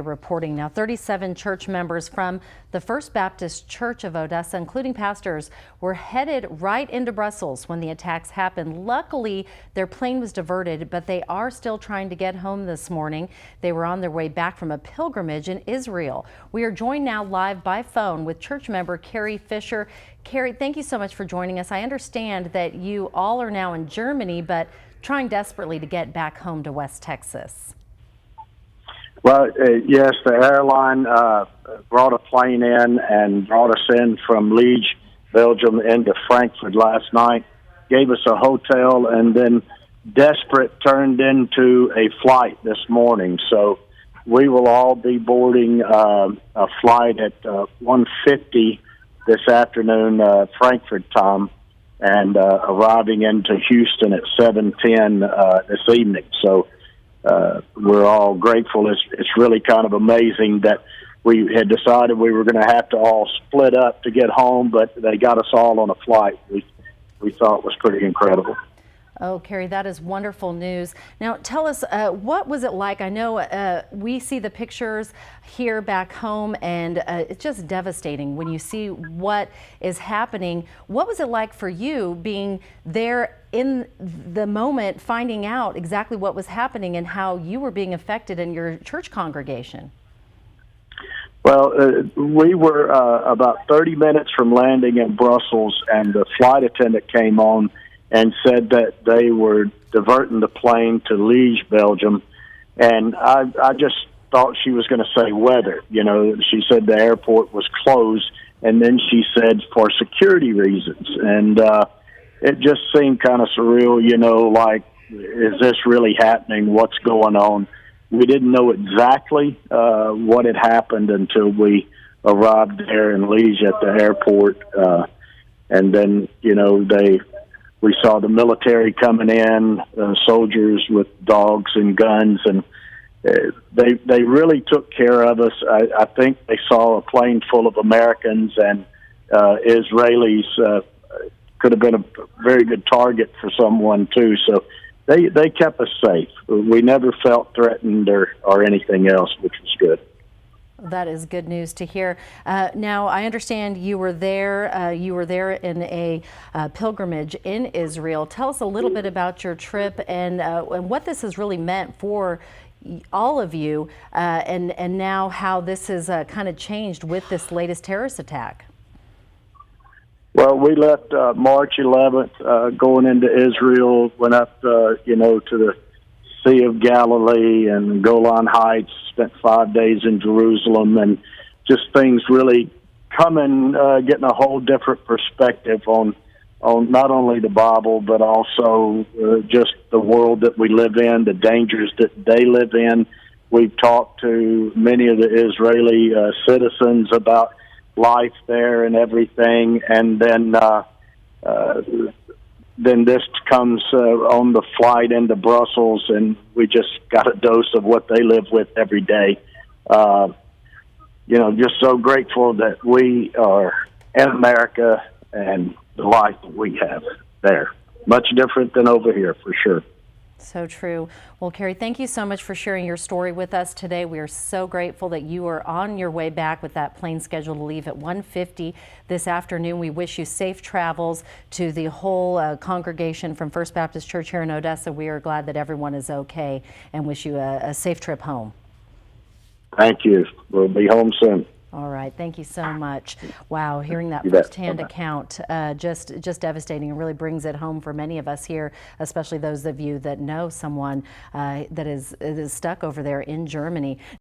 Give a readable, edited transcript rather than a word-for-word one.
Reporting now, 37 church members from the First Baptist Church of Odessa, including pastors, were headed right into Brussels when the attacks happened. Luckily, their plane was diverted, but they are still trying to get home this morning. They were on their way back from a pilgrimage in Israel. We are joined now live by phone with church member Carrie Fisher. Carrie, thank you so much for joining us. I understand that you all are now in Germany, but trying desperately to get back home to West Texas. Well, yes, the airline brought a plane in and brought us in from Liege, Belgium, into Frankfurt last night, gave us a hotel, and then desperate turned into a flight this morning. So we will all be boarding a flight at 1:50 this afternoon, Frankfurt time, and arriving into Houston at 7:10 this evening. So we're all grateful. It's really kind of amazing that we had decided we were going to have to all split up to get home, but they got us all on a flight. We thought was pretty incredible. Oh, Carrie, that is wonderful news. Now, tell us, what was it like? I know we see the pictures here back home, and it's just devastating when you see what is happening. What was it like for you being there in the moment, finding out exactly what was happening and how you were being affected in your church congregation? Well, we were about 30 minutes from landing in Brussels, and the flight attendant came on and said that they were diverting the plane to Liege, Belgium. And I just thought she was going to say weather. You know, she said the airport was closed, and then she said for security reasons. And it just seemed kind of surreal, you know, like, is this really happening? What's going on? We didn't know exactly what had happened until we arrived there in Liege at the airport. And then, you know, we saw the military coming in, soldiers with dogs and guns, and they really took care of us. I think they saw a plane full of Americans and Israelis. Could have been a very good target for someone too. So they kept us safe. We never felt threatened or anything else, which was good. That is good news to hear. Now, I understand you were there. You were there in a pilgrimage in Israel. Tell us a little bit about your trip and what this has really meant for all of you, and now how this has kind of changed with this latest terrorist attack. Well, we left March 11th, going into Israel. Went up, you know, to the Sea of Galilee and Golan Heights, spent 5 days in Jerusalem, and just things really getting a whole different perspective on not only the Bible, but also just the world that we live in, the dangers that they live in. We've talked to many of the Israeli citizens about life there and everything, and then this comes on the flight into Brussels, and we just got a dose of what they live with every day. You know, just so grateful that we are in America and the life that we have there. Much different than over here, for sure. So true. Well, Carrie, thank you so much for sharing your story with us today. We are so grateful that you are on your way back with that plane scheduled to leave at 1:50 this afternoon. We wish you safe travels to the whole congregation from First Baptist Church here in Odessa. We are glad that everyone is okay and wish you a safe trip home. Thank you. We'll be home soon. All right. Thank you so much. Wow. Hearing that firsthand account, just devastating. It really brings it home for many of us here, especially those of you that know someone that is stuck over there in Germany.